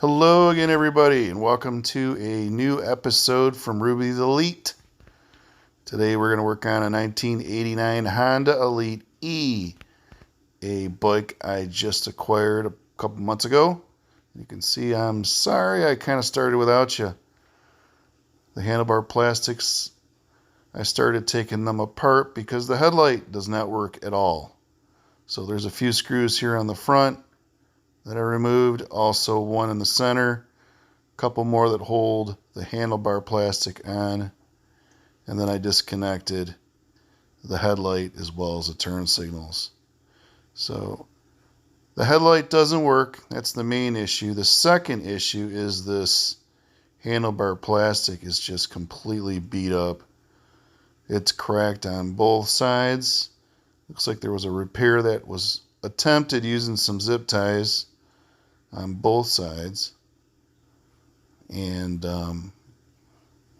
Hello again, everybody, and welcome to a new episode from Ruby's Elite. Today we're going to work on a 1989 Honda Elite E, a bike I just acquired a couple months ago. You can see I'm sorry I kind of started without you. The handlebar plastics, I started taking them apart because the headlight does not work at all. So there's a few screws here on the front that I removed, also one in the center, a couple more that hold the handlebar plastic on, and then I disconnected the headlight as well as the turn signals. So the headlight doesn't work. That's the main issue. The second issue is this handlebar plastic is just completely beat up. It's cracked on both sides. Looks like there was a repair that was attempted using some zip ties on both sides. And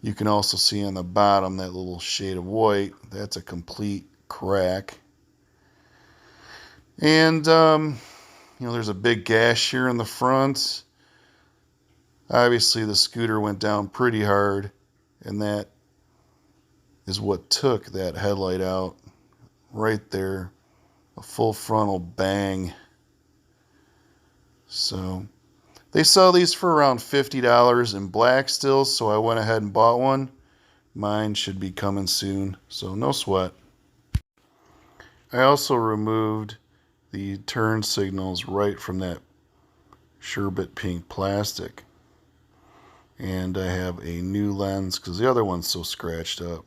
you can also see on the bottom that little shade of white. That's a complete crack. And there's a big gash here in the front. Obviously the scooter went down pretty hard, and that is what took that headlight out right there. A full frontal bang. So they sell these for around $50 in black still, so I went ahead and bought one. Mine should be coming soon, so no sweat. I also removed the turn signals right from that sherbet pink plastic. And I have a new lens because the other one's so scratched up.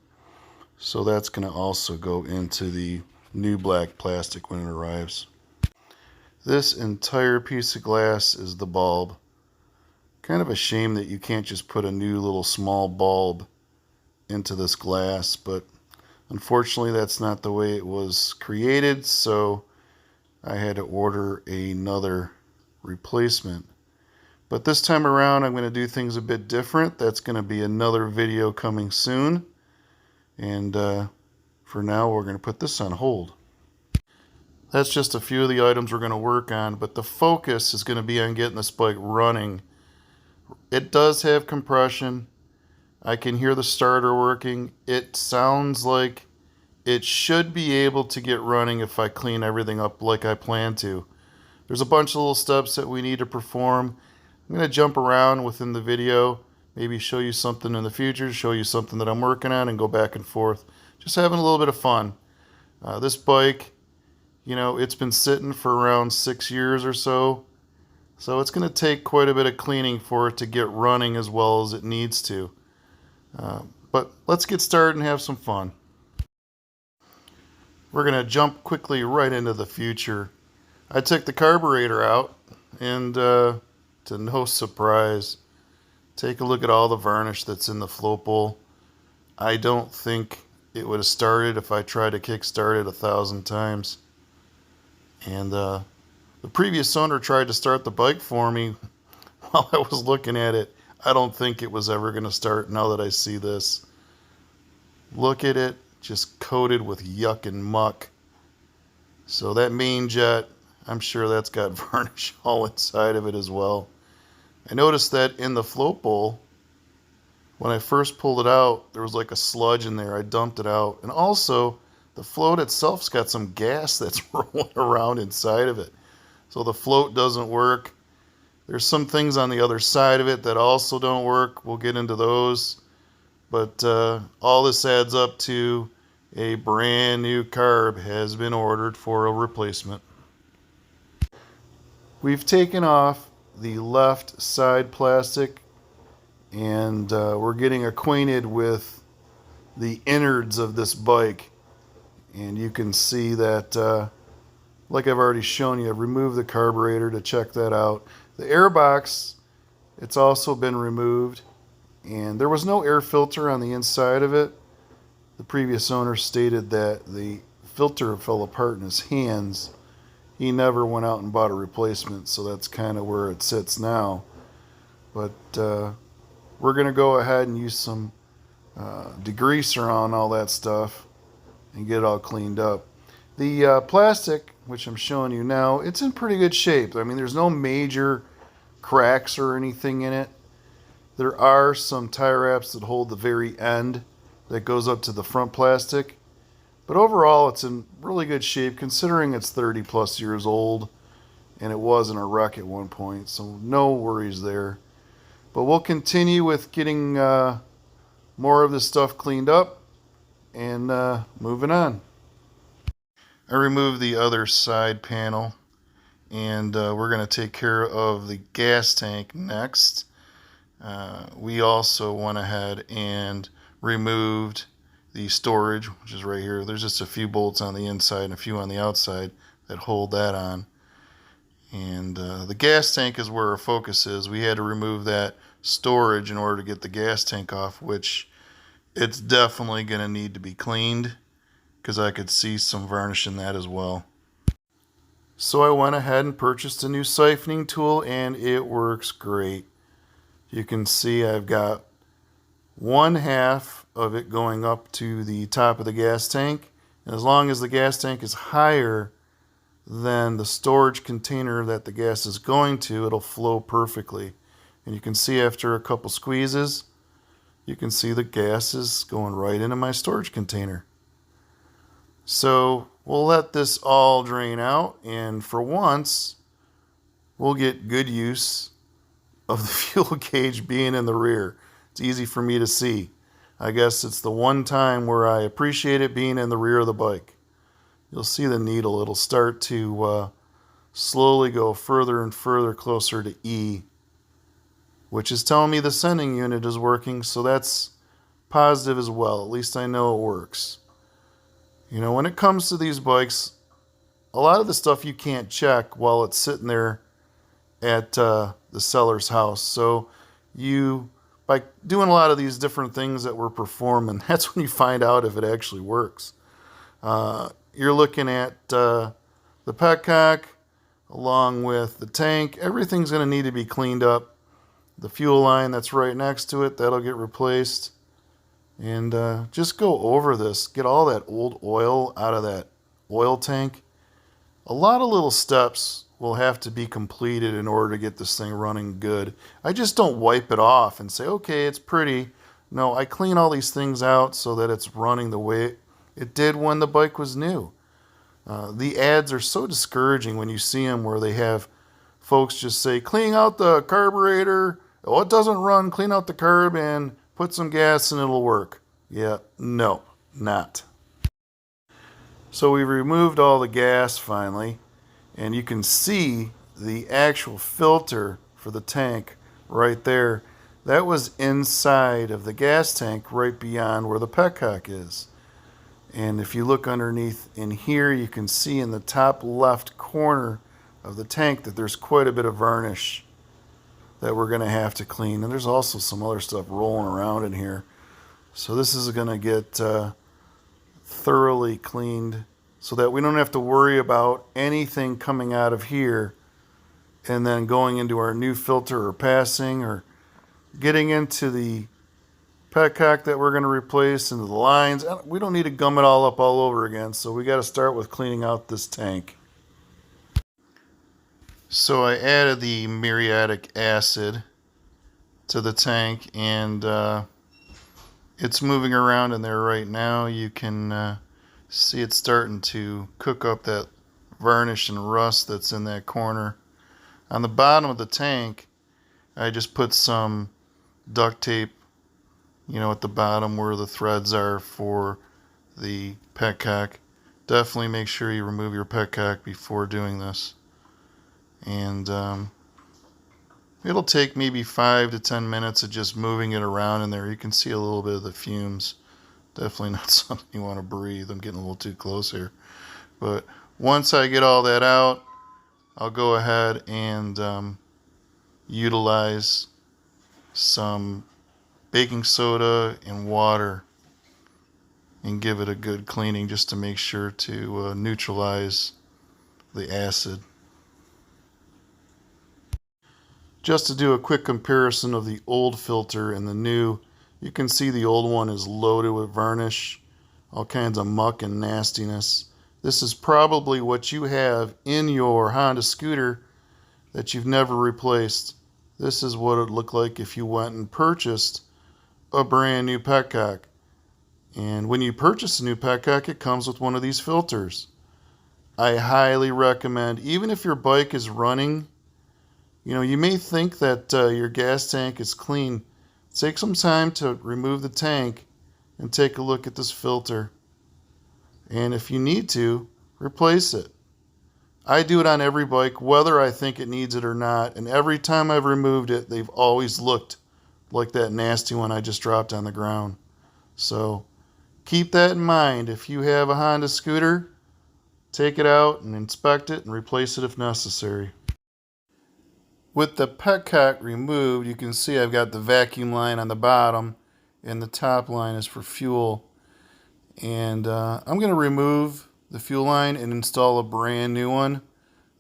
So that's going to also go into the new black plastic when it arrives. This entire piece of glass is the bulb. Kind of a shame that you can't just put a new little small bulb into this glass, but unfortunately that's not the way it was created, so I had to order another replacement. But this time around I'm going to do things a bit different. That's going to be another video coming soon. And for now we're going to put this on hold. That's just a few of the items we're going to work on, but the focus is going to be on getting this bike running. It does have compression. I can hear the starter working. It sounds like it should be able to get running if I clean everything up like I plan to. There's a bunch of little steps that we need to perform. I'm going to jump around within the video, maybe show you something in the future, show you something that I'm working on, and go back and forth. Just having a little bit of fun. This bike, it's been sitting for around 6 years or so. So it's going to take quite a bit of cleaning for it to get running as well as it needs to. But let's get started and have some fun. We're going to jump quickly right into the future. I took the carburetor out, and to no surprise, take a look at all the varnish that's in the float bowl. I don't think it would have started if I tried to kickstart it 1,000 times. And the previous owner tried to start the bike for me while I was looking at it. I don't think it was ever going to start now that I see this. Look at it, just coated with yuck and muck. So that main jet, I'm sure that's got varnish all inside of it as well. I noticed that in the float bowl, when I first pulled it out, there was like a sludge in there. I dumped it out. And also, the float itself's got some gas that's rolling around inside of it. So the float doesn't work. There's some things on the other side of it that also don't work. We'll get into those. But all this adds up to a brand new carb has been ordered for a replacement. We've taken off the left side plastic, and we're getting acquainted with the innards of this bike. And you can see that, like I've already shown you, I've removed the carburetor to check that out. The air box, it's also been removed, and there was no air filter on the inside of it. The previous owner stated that the filter fell apart in his hands. He never went out and bought a replacement, so that's kind of where it sits now. But we're going to go ahead and use some degreaser on all that stuff and get it all cleaned up. The plastic, which I'm showing you now, it's in pretty good shape. I mean, there's no major cracks or anything in it. There are some tire wraps that hold the very end that goes up to the front plastic. But overall, it's in really good shape considering it's 30 plus years old and it was in a wreck at one point. So no worries there. But we'll continue with getting more of this stuff cleaned up and moving on. I removed the other side panel and we're going to take care of the gas tank next. We also went ahead and removed the storage, which is right here. There's just a few bolts on the inside and a few on the outside that hold that on. And the gas tank is where our focus is. We had to remove that storage in order to get the gas tank off, which it's definitely going to need to be cleaned because I could see some varnish in that as well. So I went ahead and purchased a new siphoning tool and it works great. You can see I've got one half of it going up to the top of the gas tank. And as long as the gas tank is higher than the storage container that the gas is going to, it'll flow perfectly. And you can see after a couple squeezes, you can see the gas is going right into my storage container. So we'll let this all drain out, and for once, we'll get good use of the fuel gauge being in the rear. It's easy for me to see. I guess it's the one time where I appreciate it being in the rear of the bike. You'll see the needle. It'll start to slowly go further and further closer to E, which is telling me the sending unit is working, so that's positive as well. At least I know it works. You know, when it comes to these bikes, a lot of the stuff you can't check while it's sitting there at the seller's house. So by doing a lot of these different things that we're performing, that's when you find out if it actually works. You're looking at the petcock along with the tank. Everything's going to need to be cleaned up. The fuel line that's right next to it, that'll get replaced. And just go over this. Get all that old oil out of that oil tank. A lot of little steps will have to be completed in order to get this thing running good. I just don't wipe it off and say, okay, it's pretty. No, I clean all these things out so that it's running the way it did when the bike was new. The ads are so discouraging when you see them where they have folks just say, clean out the carburetor. Oh, it doesn't run. Clean out the carb and put some gas and it'll work. Yeah, no, not. So we removed all the gas finally, and you can see the actual filter for the tank right there. That was inside of the gas tank right beyond where the petcock is. And if you look underneath in here, you can see in the top left corner of the tank that there's quite a bit of varnish that we're going to have to clean. And there's also some other stuff rolling around in here. So this is going to get thoroughly cleaned so that we don't have to worry about anything coming out of here and then going into our new filter or passing or getting into the petcock that we're going to replace, into the lines. We don't need to gum it all up all over again, so we got to start with cleaning out this tank. So I added the muriatic acid to the tank, and it's moving around in there right now. You can see it starting to cook up that varnish and rust that's in that corner. On the bottom of the tank, I just put some duct tape, you know, at the bottom where the threads are for the petcock. Definitely make sure you remove your petcock before doing this. And it'll take maybe 5 to 10 minutes of just moving it around in there. You can see a little bit of the fumes. Definitely not something you want to breathe. I'm getting a little too close here. But once I get all that out, I'll go ahead and utilize some baking soda and water and give it a good cleaning just to make sure to neutralize the acid. Just to do a quick comparison of the old filter and the new, you can see the old one is loaded with varnish, all kinds of muck and nastiness. This is probably what you have in your Honda scooter that you've never replaced. this is what it would look like if you went and purchased a brand new petcock. And when you purchase a new petcock, it comes with one of these filters. I highly recommend, even if your bike is running, you may think that your gas tank is clean. Take some time to remove the tank and take a look at this filter. And if you need to, replace it. I do it on every bike, whether I think it needs it or not. And every time I've removed it, they've always looked like that nasty one I just dropped on the ground. So keep that in mind. If you have a Honda scooter, take it out and inspect it and replace it if necessary. With the petcock removed, you can see I've got the vacuum line on the bottom and the top line is for fuel. And I'm going to remove the fuel line and install a brand new one.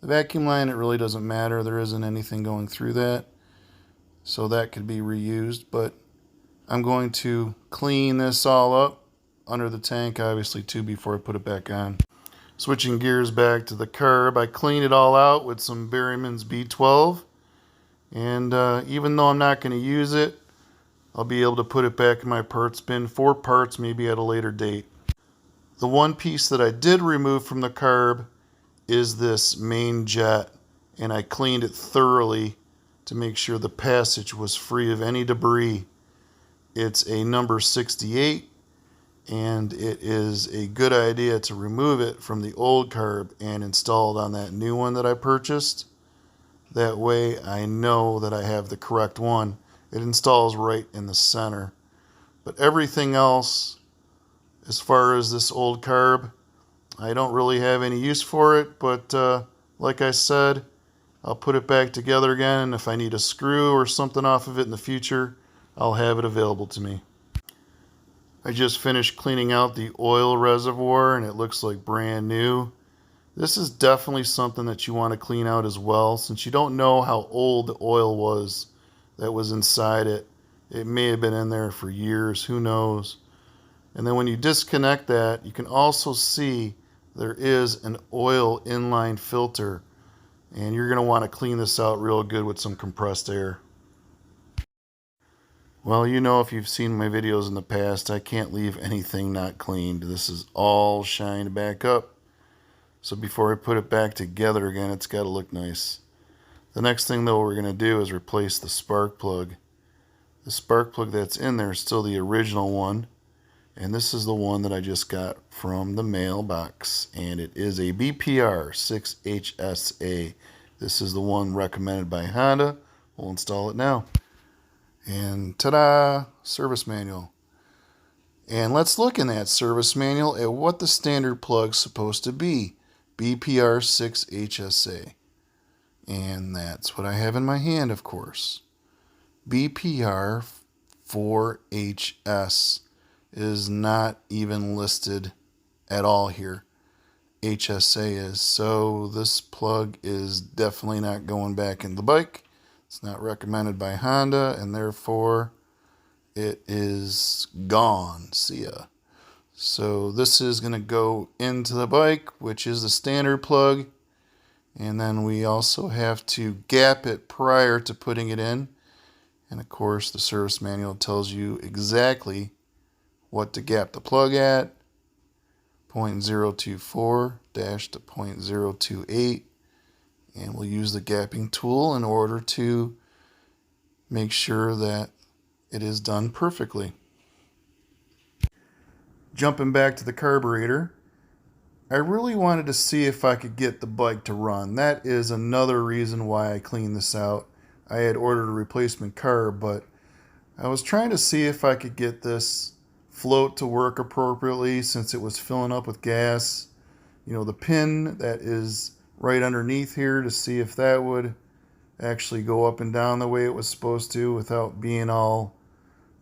The vacuum line, it really doesn't matter. There isn't anything going through that. So that could be reused. But I'm going to clean this all up under the tank, obviously, too, before I put it back on. Switching gears back to the carb, I cleaned it all out with some Berryman's B12. And even though I'm not going to use it, I'll be able to put it back in my parts bin for parts maybe at a later date. The one piece that I did remove from the carb is this main jet, and I cleaned it thoroughly to make sure the passage was free of any debris. It's a number 68, and it is a good idea to remove it from the old carb and install it on that new one that I purchased. That way I know that I have the correct one. It installs right in the center. But everything else, as far as this old carb, I don't really have any use for it. But like I said, I'll put it back together again. If I need a screw or something off of it in the future, I'll have it available to me. I just finished cleaning out the oil reservoir and it looks like brand new. This is definitely something that you want to clean out as well, since you don't know how old the oil was that was inside it. It may have been in there for years, who knows. And then when you disconnect that, you can also see there is an oil inline filter. And you're going to want to clean this out real good with some compressed air. Well, if you've seen my videos in the past, I can't leave anything not cleaned. This is all shined back up. So before I put it back together again, it's got to look nice. The next thing though we're going to do is replace the spark plug. The spark plug that's in there is still the original one. And this is the one that I just got from the mailbox. And it is a BPR 6HSA. This is the one recommended by Honda. We'll install it now. And ta-da! Service manual. And let's look in that service manual at what the standard plug's supposed to be. BPR 6HSA. And that's what I have in my hand, of course. BPR 4HS is not even listed at all here. HSA is. So this plug is definitely not going back in the bike. It's not recommended by Honda, and therefore it is gone. See ya. So this is going to go into the bike, which is the standard plug. And then we also have to gap it prior to putting it in. And of course, the service manual tells you exactly what to gap the plug at. 0.024 to 0.028. And we'll use the gapping tool in order to make sure that it is done perfectly. Jumping back to the carburetor, I really wanted to see if I could get the bike to run. That is another reason why I cleaned this out. I had ordered a replacement carb, but I was trying to see if I could get this float to work appropriately since it was filling up with gas. The pin that is right underneath here, to see if that would actually go up and down the way it was supposed to without being all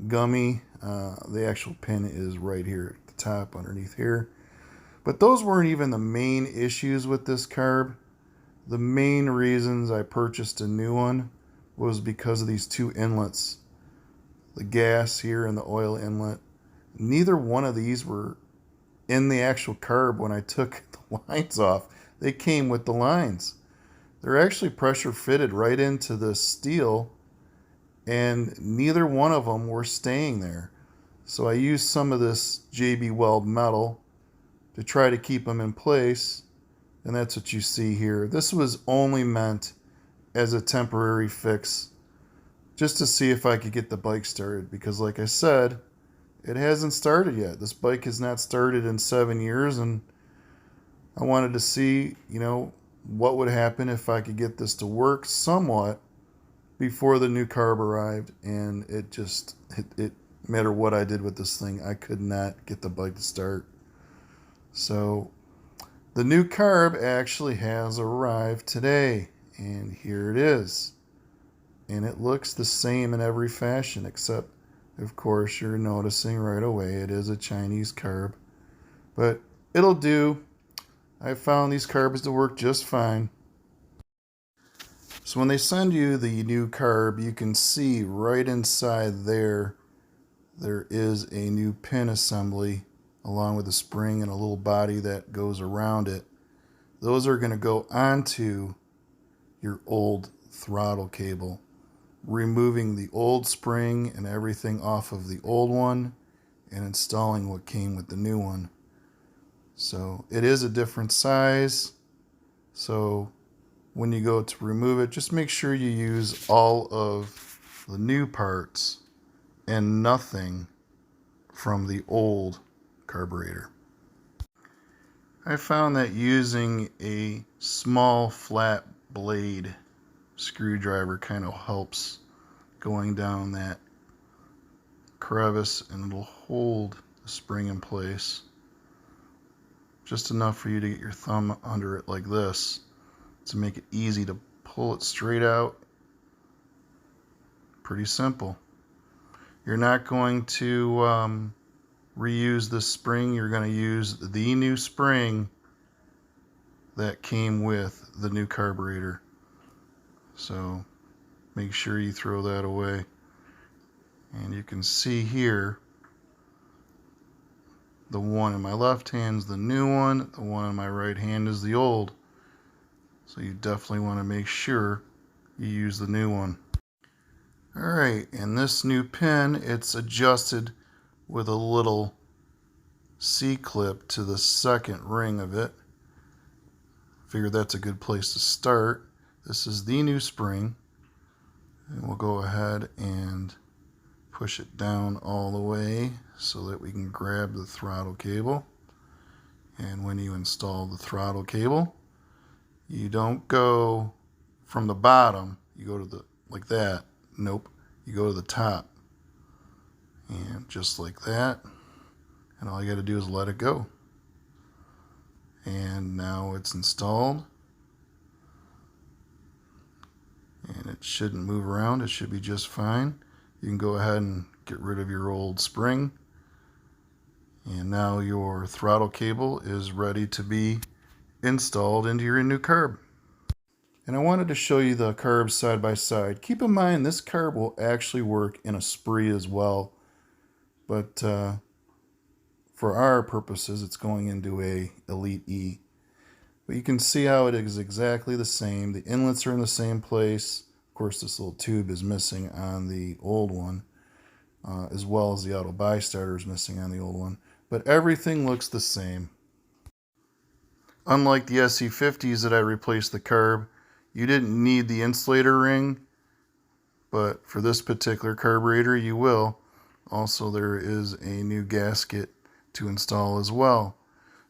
gummy. The actual pin is right here at the top underneath here. But those weren't even the main issues with this carb. The main reasons I purchased a new one was because of these two inlets. The gas here and the oil inlet. Neither one of these were in the actual carb when I took the lines off. They came with the lines. They're actually pressure fitted right into the steel and neither one of them were staying there. So I used some of this JB Weld metal to try to keep them in place, and that's what you see here. This was only meant as a temporary fix, just to see if I could get the bike started, because like I said, it hasn't started yet. This bike has not started in 7 years, and I wanted to see, what would happen if I could get this to work somewhat before the new carb arrived. And it no matter what I did with this thing, I could not get the bike to start. So the new carb actually has arrived today, and here it is. And it looks the same in every fashion, except, of course, you're noticing right away it is a Chinese carb. But it'll do. I found these carbs to work just fine. So when they send you the new carb, you can see right inside there is a new pin assembly along with a spring and a little body that goes around it. Those are going to go onto your old throttle cable, removing the old spring and everything off of the old one and installing what came with the new one. So it is a different size. So when you go to remove it, just make sure you use all of the new parts and nothing from the old carburetor. I found that using a small flat blade screwdriver kind of helps going down that crevice, and it'll hold the spring in place. Just enough for you to get your thumb under it like this to make it easy to pull it straight out. Pretty simple. You're not going to reuse this spring. You're going to use the new spring that came with the new carburetor. So make sure you throw that away. And you can see here, the one in my left hand is the new one, the one in my right hand is the old. So you definitely want to make sure you use the new one. Alright, and this new pin, it's adjusted with a little C-clip to the second ring of it. Figured that's a good place to start. This is the new spring, and we'll go ahead and push it down all the way so that we can grab the throttle cable. And when you install the throttle cable, you don't go from the bottom, you go to the, like that. Nope, you go to the top. And just like that. And all you got to do is let it go. And now it's installed. And it shouldn't move around, it should be just fine. You can go ahead and get rid of your old spring. And now your throttle cable is ready to be installed into your new carb. And I wanted to show you the carbs side by side. Keep in mind this carb will actually work in a spree as well. But for our purposes, it's going into a Elite E. But you can see how it is exactly the same. The inlets are in the same place. Of course, this little tube is missing on the old one, as well as the auto buy starter is missing on the old one. But everything looks the same. Unlike the SE50s that I replaced the carb, you didn't need the insulator ring, but for this particular carburetor, you will. Also, there is a new gasket to install as well.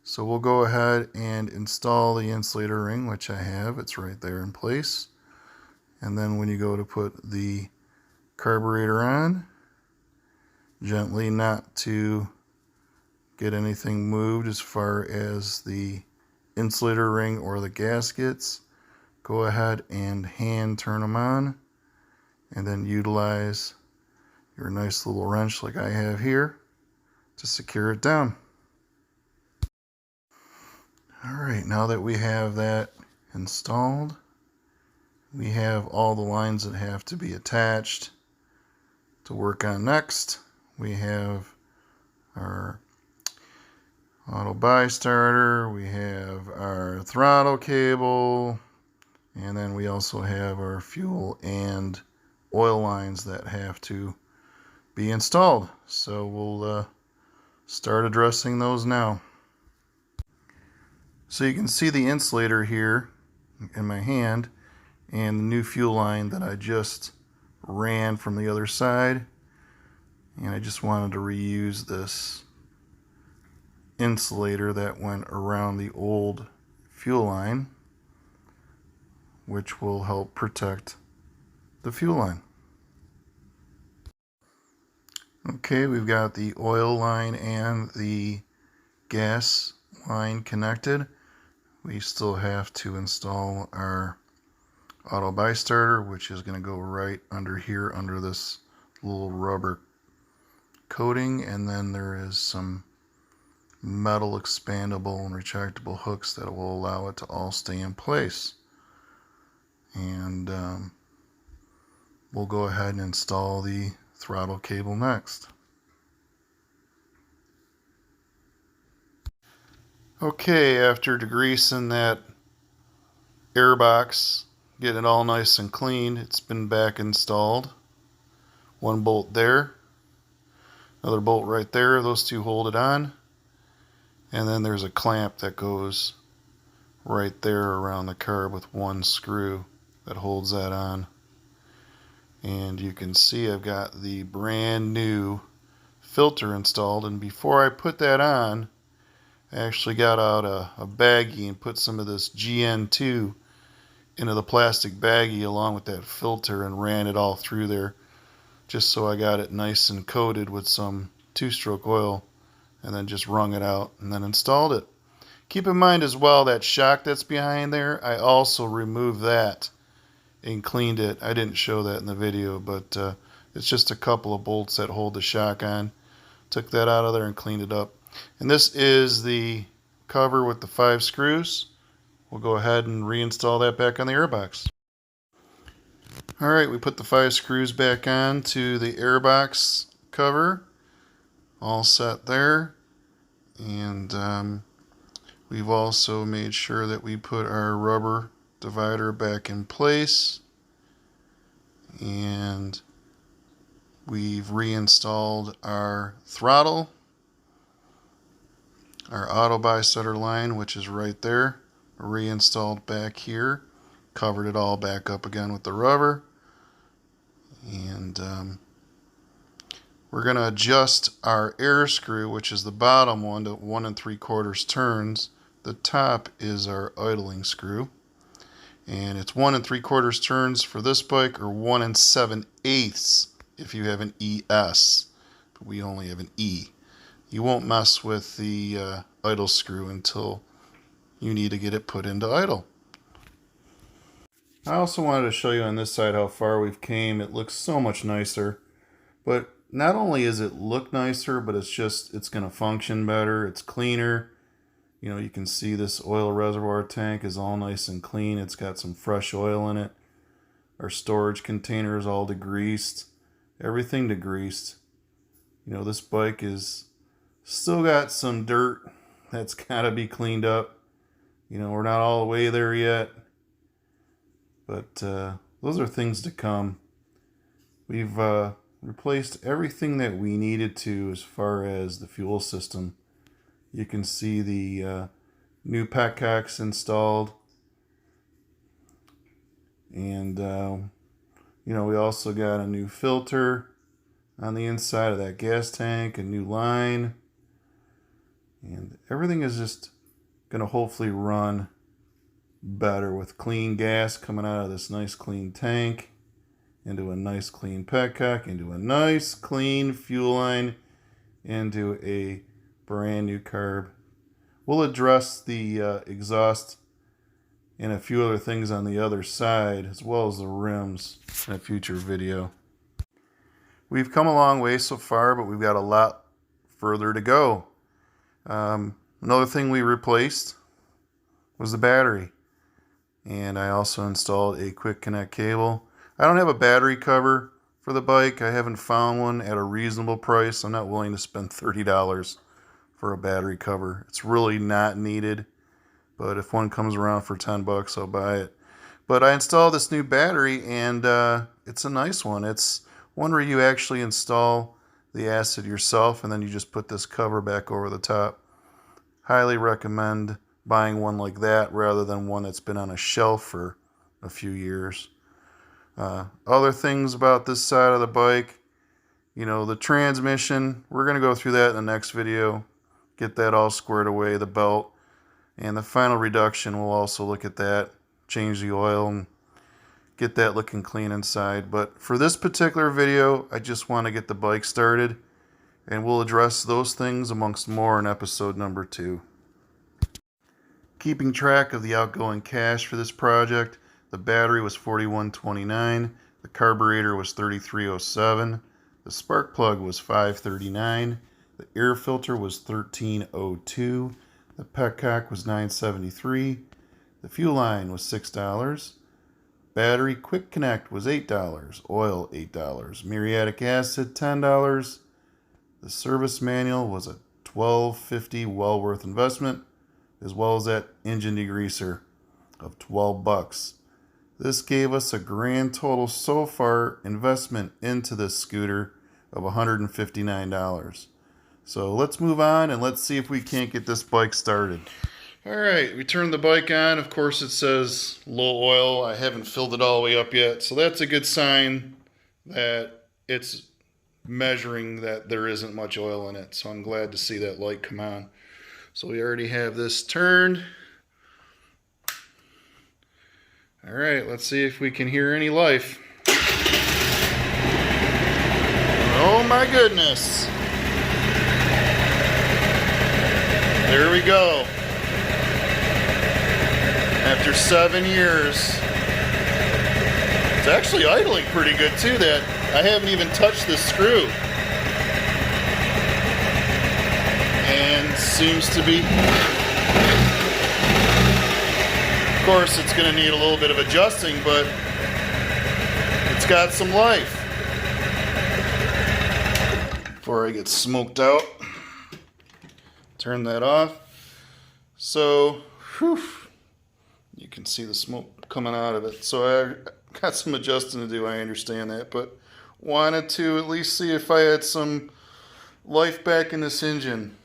So we'll go ahead and install the insulator ring, which I have. It's right there in place. And then when you go to put the carburetor on, gently, not to get anything moved as far as the insulator ring or the gaskets, go ahead and hand turn them on, and then utilize your nice little wrench like I have here to secure it down. Alright, now that we have that installed, we have all the lines that have to be attached to work on next. We have our auto buy starter, we have our throttle cable, and then we also have our fuel and oil lines that have to be installed. So we'll start addressing those now. So you can see the insulator here in my hand and the new fuel line that I just ran from the other side, and I just wanted to reuse this insulator that went around the old fuel line, which will help protect the fuel line. Okay, we've got the oil line and the gas line connected. We still have to install our auto buy starter, which is going to go right under here under this little rubber coating, and then there is some metal expandable and retractable hooks that will allow it to all stay in place. And we'll go ahead and install the throttle cable next. Okay, after degreasing that air box, getting it all nice and clean, it's been back installed. One bolt there, another bolt right there, those two hold it on. And then there's a clamp that goes right there around the carb with one screw that holds that on. And you can see I've got the brand new filter installed, and before I put that on, I actually got out a baggie and put some of this GN2 into the plastic baggie along with that filter and ran it all through there, just so I got it nice and coated with some two-stroke oil, and then just wrung it out and then installed it. Keep in mind as well that shock that's behind there, I also removed that and cleaned it. I didn't show that in the video, but it's just a couple of bolts that hold the shock on. Took that out of there and cleaned it up. And this is the cover with the 5 screws. We'll go ahead and reinstall that back on the airbox. Alright, we put the 5 screws back on to the airbox cover. All set there. And we've also made sure that we put our rubber divider back in place. And we've reinstalled our throttle, our auto buy starter line, which is right there, reinstalled back here, covered it all back up again with the rubber, and we're going to adjust our air screw, which is the bottom one, to 1 3/4 turns. The top is our idling screw, and it's 1 3/4 turns for this bike, or 1 7/8 if you have an ES, but we only have an E. You won't mess with the idle screw until you need to get it put into idle. I also wanted to show you on this side how far we've came. It looks so much nicer, but not only is it look nicer, but it's going to function better. It's cleaner. You know, you can see this oil reservoir tank is all nice and clean. It's got some fresh oil in it. Our storage container is all degreased. Everything degreased. You know, this bike is still got some dirt that's got to be cleaned up. You know, we're not all the way there yet, but those are things to come. We've replaced everything that we needed to as far as the fuel system. You can see the new petcocks installed, and you know, we also got a new filter on the inside of that gas tank, a new line, and everything is just going to hopefully run better with clean gas coming out of this nice clean tank into a nice clean petcock, into a nice clean fuel line, into a brand new carb. We'll address the exhaust and a few other things on the other side, as well as the rims, in a future video. We've come a long way so far, but we've got a lot further to go. Another thing we replaced was the battery, and I also installed a quick connect cable. I don't have a battery cover for the bike. I haven't found one at a reasonable price. I'm not willing to spend $30 for a battery cover. It's really not needed, but if one comes around for $10, I'll buy it. But I installed this new battery, and it's a nice one. It's one where you actually install the acid yourself, and then you just put this cover back over the top. Highly recommend buying one like that rather than one that's been on a shelf for a few years. Other things about this side of the bike, you know, the transmission, we're going to go through that in the next video, get that all squared away, the belt, and the final reduction, we'll also look at that, change the oil, and get that looking clean inside. But for this particular video, I just want to get the bike started, and we'll address those things amongst more in episode number 2. Keeping track of the outgoing cash for this project, the battery was $41.29, the carburetor was $33.07, the spark plug was $5.39, the air filter was $13.02, the petcock was $9.73, the fuel line was $6, battery quick connect was $8, oil $8, muriatic acid $10, the service manual was a $12.50 well worth investment, as well as that engine degreaser of $12. This gave us a grand total so far investment into this scooter of $159. So let's move on and let's see if we can't get this bike started. Alright, we turned the bike on. Of course it says low oil. I haven't filled it all the way up yet. So that's a good sign that it's measuring that there isn't much oil in it. So I'm glad to see that light come on. So we already have this turned. All right, let's see if we can hear any life. Oh my goodness. There we go. After 7 years. It's actually idling pretty good too. That I haven't even touched this screw. And seems to be... Of course, it's going to need a little bit of adjusting, but it's got some life. Before I get smoked out, turn that off. So, you can see the smoke coming out of it. So I got some adjusting to do, I understand that, but wanted to at least see if I had some life back in this engine.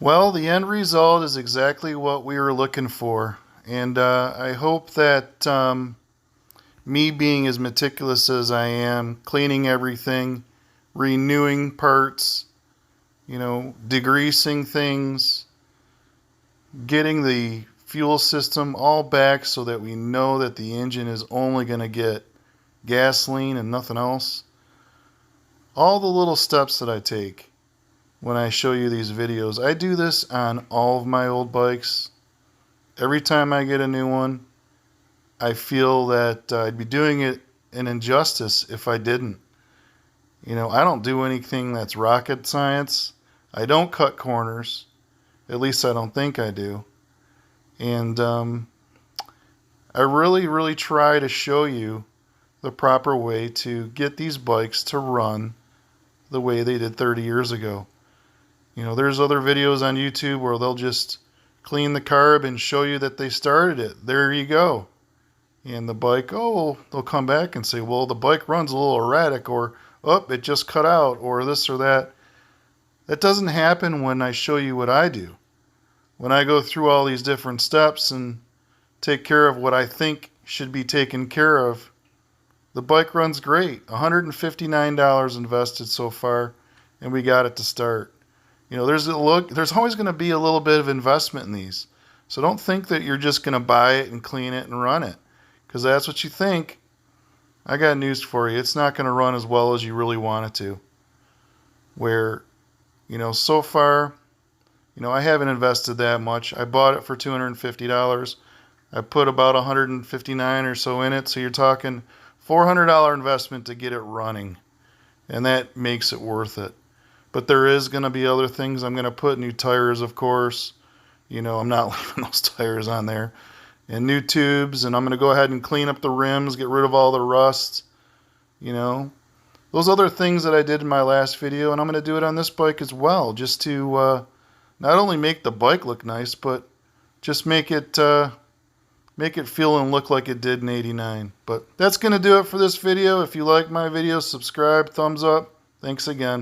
Well, the end result is exactly what we were looking for, and I hope that me being as meticulous as I am, cleaning everything, renewing parts, you know, degreasing things, getting the fuel system all back so that we know that the engine is only going to get gasoline and nothing else. All the little steps that I take when I show you these videos. I do this on all of my old bikes. Every time I get a new one, I feel that I'd be doing it an injustice if I didn't. You know, I don't do anything that's rocket science. I don't cut corners. At least I don't think I do. And I really try to show you the proper way to get these bikes to run the way they did 30 years ago. You know, there's other videos on YouTube where they'll just clean the carb and show you that they started it. There you go. And the bike, oh, they'll come back and say, well, the bike runs a little erratic, or, oh, it just cut out, or this or that. That doesn't happen when I show you what I do. When I go through all these different steps and take care of what I think should be taken care of, the bike runs great. $159 invested so far, and we got it to start. You know, there's always going to be a little bit of investment in these. So don't think that you're just going to buy it and clean it and run it, because that's what you think. I got news for you. It's not going to run as well as you really want it to. Where, you know, so far, you know, I haven't invested that much. I bought it for $250. I put about $159 or so in it. So you're talking $400 investment to get it running. And that makes it worth it. But there is going to be other things. I'm going to put new tires, of course. You know, I'm not leaving those tires on there. And new tubes. And I'm going to go ahead and clean up the rims, get rid of all the rust. You know, those other things that I did in my last video. And I'm going to do it on this bike as well. Just to not only make the bike look nice, but just make it make it feel and look like it did in '89. But that's going to do it for this video. If you like my video, subscribe, thumbs up. Thanks again.